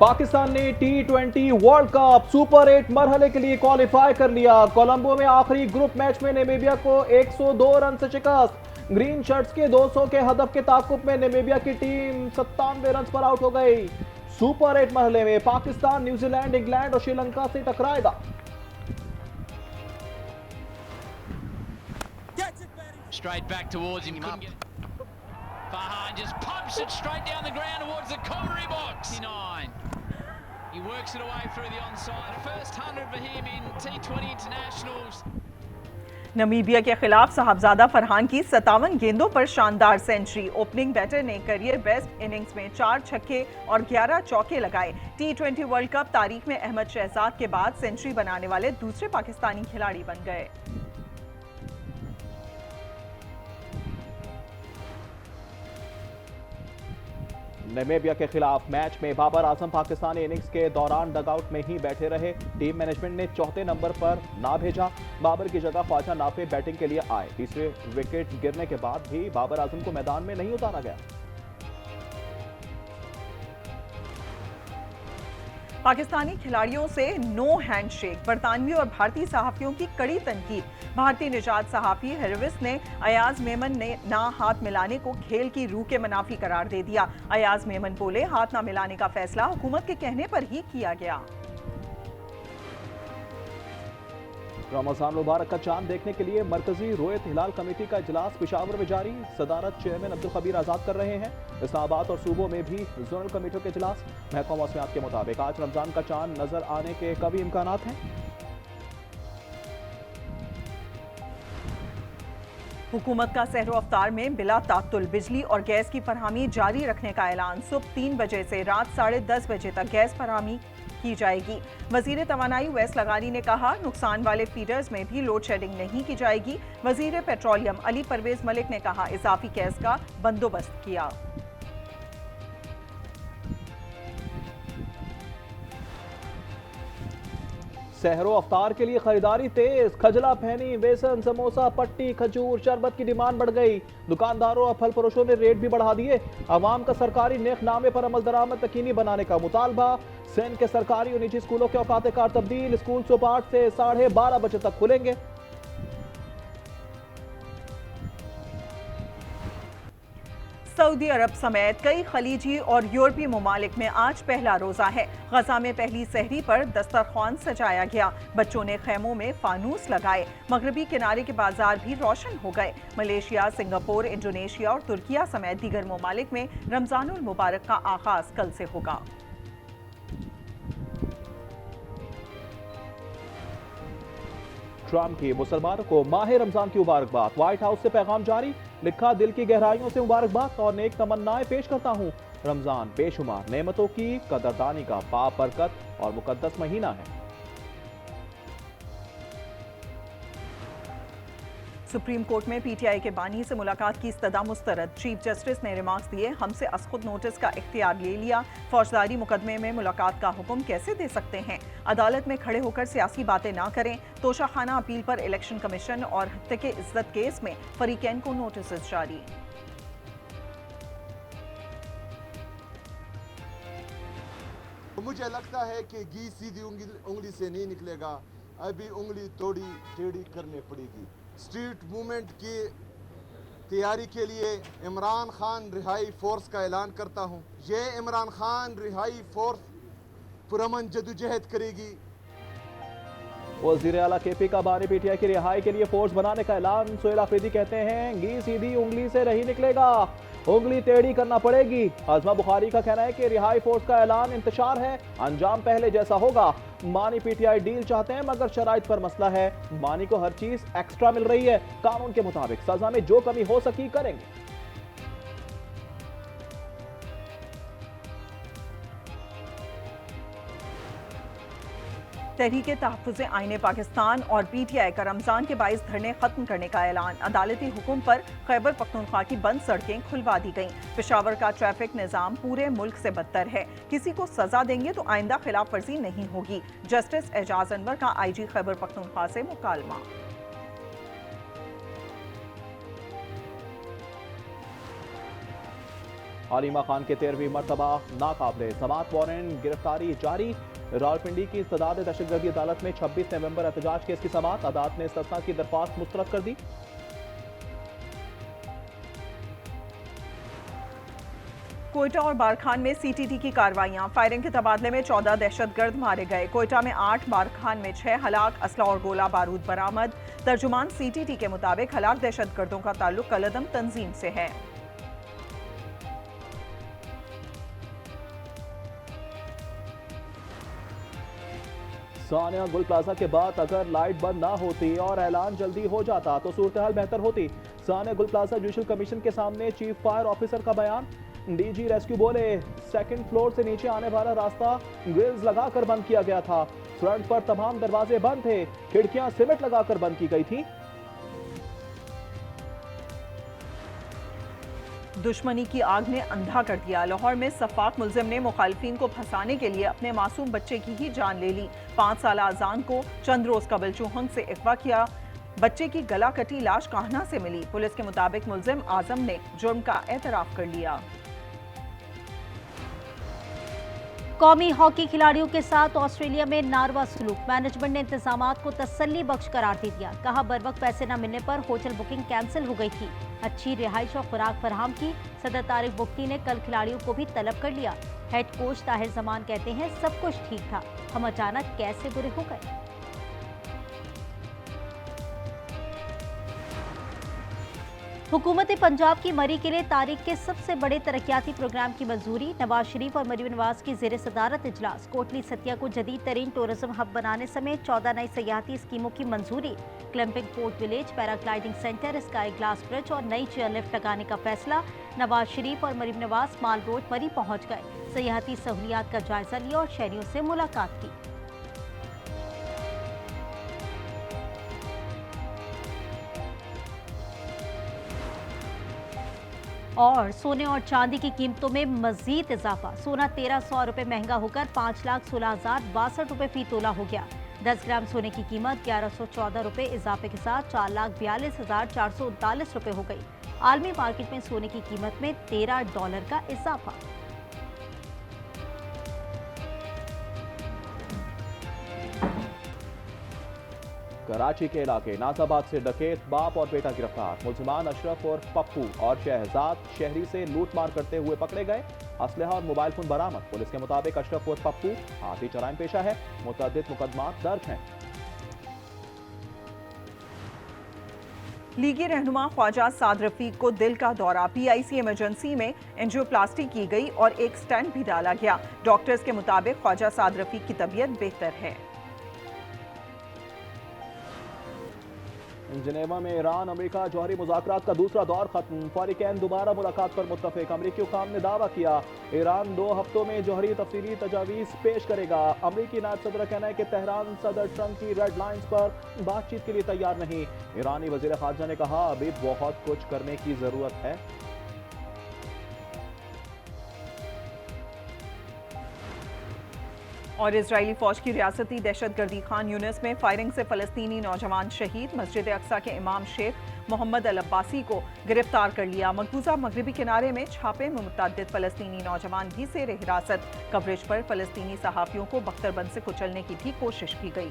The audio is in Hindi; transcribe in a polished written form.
पाकिस्तान ने T20 वर्ल्ड कप सुपर 8 मरहले के लिए क्वालिफाई कर लिया। कोलंबो में आखिरी ग्रुप मैच में नामीबिया को 102 रन से शिकस्त। ग्रीन शर्ट्स के 200 के हदफ के ताकुब में नामीबिया की टीम 97 रन पर आउट हो गई। सुपर 8 मरहले में पाकिस्तान न्यूजीलैंड, इंग्लैंड और श्रीलंका से टकराएगा। Straight back towards him. Couldn't get it. Farhan just pumps it straight down the ground towards the commentary box. 9. He works it away through the onside. First 100 for him in T20 internationals. Namibia के खिलाफ साहबजादा फरहान की 57 गेंदों पर शानदार सेंचुरी। ओपनिंग बैटर ने करियर बेस्ट इनिंग्स में 4 छक्के और 11 चौके लगाए। T20 वर्ल्ड कप तारीख में अहमद शहजाद के बाद सेंचुरी बनाने वाले दूसरे पाकिस्तानी खिलाड़ी बन गए। नामीबिया के खिलाफ मैच में बाबर आजम पाकिस्तानी इनिंग्स के दौरान डगआउट में ही बैठे रहे। टीम मैनेजमेंट ने चौथे नंबर पर ना भेजा। बाबर की जगह ख्वाजा नाफे बैटिंग के लिए आए। तीसरे विकेट गिरने के बाद भी बाबर आजम को मैदान में नहीं उतारा गया। पाकिस्तानी खिलाड़ियों से नो हैंडशेक। बरतानवी और भारतीय सहाफियों की कड़ी तनकीद। भारतीय निजात सहाफी हेरविस ने अयाज मेमन ने ना हाथ मिलाने को खेल की रूह के मुनाफी करार दे दिया। अयाज मेमन बोले, हाथ ना मिलाने का फैसला हुकूमत के कहने पर ही किया गया। रमजान मुबारक का चांद देखने के लिए मरकजी रोयत हिलाल कमेटी का इजलास पेशावर में जारी। सदारत चेयरमैन अब्दुल खबीर आजाद कर रहे हैं। इस्लामाबाद और सूबों में भी जोनल कमेटियों के इजलास। महकमा मौसमियात के मुताबिक आज रमजान का चांद नजर आने के कभी इम्कानात हैं। हुकूमत का सहरो अफ्तार में बिला तात्तुल बिजली और गैस की फरहमी जारी रखने का ऐलान। सुबह 3 बजे से रात 10:30 बजे तक गैस फरहमी की जाएगी। वजीर तवानाई वैस लगानी ने कहा, नुकसान वाले फीडर्स में भी लोड शेडिंग नहीं की जाएगी। वजीर पेट्रोलियम अली परवेज मलिक ने कहा, इजाफी गैस का बंदोबस्त किया। सहरो अफ्तार के लिए खरीदारी तेज। खजला फहनी, बेसन, समोसा, पट्टी, खजूर, शरबत की डिमांड बढ़ गई। दुकानदारों और फल फरोशों ने रेट भी बढ़ा दिए। अवाम का सरकारी नेकनामे पर अमल दरामद यकीनी बनाने का मुतालबा। सिंध के सरकारी और निजी स्कूलों के औकात कार तब्दील। स्कूल सुबह 8 से 12:30 बजे तक खुलेंगे। सऊदी अरब समेत कई खलीजी और यूरोपीय ममालिक में आज पहला रोजा है। गजा में पहली सहरी पर दस्तरख्वान सजाया गया। बच्चों ने खैमों में फानूस लगाए। मगरबी किनारे के बाजार भी रोशन हो गए। मलेशिया, सिंगापुर, इंडोनेशिया और तुर्किया समेत दीगर ममालिक में रमजानुल मुबारक का आगाज कल से होगा। ट्रंप की मुसलमानों को माह रमजान की मुबारकबाद। व्हाइट हाउस से पैगाम जारी। लिखा, दिल की गहराइयों से मुबारकबाद और नेक तमन्नाएं पेश करता हूं। रमजान बेशुमार नेमतों की कदरदानी का बाबरकत और मुकद्दस महीना है। सुप्रीम कोर्ट में पीटीआई के बानी से मुलाकात की इस्तदा मुस्तरद। चीफ जस्टिस ने रिमार्क्स दिए, हमसे असखुद नोटिस का इख्तियार ले लिया। फौजदारी मुकदमे में मुलाकात का हुक्म कैसे दे सकते हैं? अदालत में खड़े होकर सियासी बातें ना करें। तोशाखाना अपील पर इलेक्शन कमीशन और हत्या इज्जत केस में फरीकैन को नोटिस जारी। मुझे लगता है कि घी सीधी उंगली से नहीं निकलेगा। अभी उंगली थोड़ी टेढ़ी करनी पड़ेगी। स्ट्रीट मूवमेंट की तैयारी के लिए इमरान खान रिहाई फोर्स का ऐलान करता हूं। ये इमरान खान रिहाई फोर्स पुरअमन जदोजहद करेगी। वज़ीर आला केपी का बानी पीटीआई की रिहाई के लिए फोर्स बनाने का ऐलान। सोहेल आफरीदी कहते हैं, घी सीधी उंगली से नहीं निकलेगा, उंगली टेढ़ी करना पड़ेगी। आजमा बुखारी का कहना है कि रिहाई फोर्स का ऐलान इंतशार है, अंजाम पहले जैसा होगा। मानी पीटीआई डील चाहते हैं मगर शराइत पर मसला है। मानी को हर चीज एक्स्ट्रा मिल रही है। कानून के मुताबिक सजा में जो कमी हो सकी करेंगे। तहरीके तहफ़्फ़ुज़े आईने पाकिस्तान और पीटीआई का रमजान के 22 धरने खत्म करने का ऐलान। अदालती हुक्म पर खैबर पख्तूनख्वा की बंद सड़कें खुलवा दी गईं। पेशावर का ट्रैफिक निज़ाम पूरे मुल्क से बदतर है। किसी को सजा देंगे तो आइंदा खिलाफ वर्जी नहीं होगी। जस्टिस एजाज अनवर का आईजी खैबर पख्तूनख्वा से मुकालमा। हलीमा खान के 13वीं मरतबा नाकाबिले समाअत वारंट गिरफ्तारी जारी। रावलपिंडी की इस्तदाद दहशतगर्दी अदालत में 26 नवंबर एहतजाज केस की समाअत। अदालत ने इस्तिस्ना की दरख्वास्त मुस्तरद कर दी। कोयटा और बारखान में सीटीटी की कार्रवाइयां। फायरिंग के तबादले में 14 दहशतगर्द मारे गए। कोयटा में 8, बारखान में 6 हलाक। असला और गोला बारूद बरामद। तर्जुमान सीटीटी के मुताबिक हलाक दहशतगर्दों का ताल्लुक कलदम तंजीम से है। सानिया गुल प्लाजा के बाद अगर लाइट बंद ना होती और ऐलान जल्दी हो जाता तो सूरत हाल बेहतर होती। सानिया गुल प्लाजा जुडिशल कमीशन के सामने चीफ फायर ऑफिसर का बयान। डीजी रेस्क्यू बोले, सेकंड फ्लोर से नीचे आने वाला रास्ता ग्रिल्स लगाकर बंद किया गया था। फ्रंट पर तमाम दरवाजे बंद थे, खिड़कियां सीमेंट लगाकर बंद की गई थी। दुश्मनी की आग ने अंधा कर दिया। लाहौर में सफाक मुलजिम ने मुखालिफिन को फंसाने के लिए अपने मासूम बच्चे की ही जान ले ली। 5 साल अजान को चंद रोज कबल चूहंग से अगवा किया। बच्चे की गला कटी लाश काहना से मिली। पुलिस के मुताबिक मुलजिम आजम ने जुर्म का एतराफ कर लिया। कौमी हॉकी खिलाड़ियों के साथ ऑस्ट्रेलिया में नारवा सलूक। मैनेजमेंट ने इंतजामात को तसल्ली बख्श करार दे दिया। कहा बरवक्त पैसे न मिलने पर होटल बुकिंग कैंसिल हो गई थी। अच्छी रिहाइश और खुराक फराहम की। सदर तारिक बुख्ती ने कल खिलाड़ियों को भी तलब कर लिया। हेड कोच ताहिर जमान कहते हैं सब कुछ ठीक था, हम अचानक कैसे बुरे हो गए। हुकूमत पंजाब की मरी के लिए तारीख के सबसे बड़े तरक्याती प्रोग्राम की मंजूरी। नवाज शरीफ और मरीम नवाज की ज़ेर सदारत इजलास। कोटली सतिया को जदीद तरीन टूरिज्म हब बनाने समेत 14 नई सयाहती स्कीमों की मंजूरी। Clamping port village, paragliding centre, sky glass bridge और नई चेयर लिफ्ट लगाने का फैसला। नवाज शरीफ और मरीम नवाज माल रोड मरी पहुंच गए। सयाहती सहूलियात का जायजा लिया और शहरियों से मुलाकात की। और सोने और चांदी की कीमतों में मजीद इजाफा। सोना 1300 रुपये महंगा होकर 5,16,062 रुपये फी तोला हो गया। 10 ग्राम सोने की कीमत 1114 रुपये इजाफे के साथ 4,42,439 रुपये हो गई। आलमी मार्केट में सोने की कीमत में $13 का इजाफा। कराची के इलाके नाजाबाद से डकैत बाप और बेटा गिरफ्तार। मुलजिमान अशरफ और पप्पू और शहजाद शहरी से लूटमार करते हुए पकड़े गए। असलहा और मोबाइल फोन बरामद। पुलिस के मुताबिक अशरफ और पप्पू हाथी जराइम पेशा है। मुतअद्दिद मुकदमात दर्ज हैं। लीगी रहनुमा ख्वाजा साद रफीक को दिल का दौरा। PIC इमरजेंसी में एंजियोप्लास्टी की गई और एक स्टेंट भी डाला गया। डॉक्टर्स के मुताबिक ख्वाजा साद रफीक की तबीयत बेहतर है। जिनेवा में ईरान अमेरिका जौहरी मुज़ाकरात का दूसरा दौर खत्म। फ़रीक़ैन दोबारा मुलाकात पर मुत्तफ़िक़। अमरीकी हुकाम ने दावा किया ईरान 2 हफ्तों में जौहरी तफसीली तजावीज़ पेश करेगा। अमरीकी नायब सदर का कहना है कि तेहरान सदर ट्रंप की रेड लाइन्स पर बातचीत के लिए तैयार नहीं। ईरानी वज़ीर ख़ारजा ने कहा अभी बहुत कुछ करने की ज़रूरत है। और इजरायली फौज की रियासती दहशतगर्दी खान यूनिस में फायरिंग से फलस्तीनी नौजवान शहीद। मस्जिद अक्सा के इमाम शेख मोहम्मद अल अब्बासी को गिरफ्तार कर लिया। मकबूजा मगरबी किनारे में छापे में मुतअद्दिद फलस्तीनी नौजवान भी ज़ेर हिरासत। कवरेज पर फलस्तीनी सहाफ़ियों को बख्तरबंद से कुचलने की भी कोशिश की गई।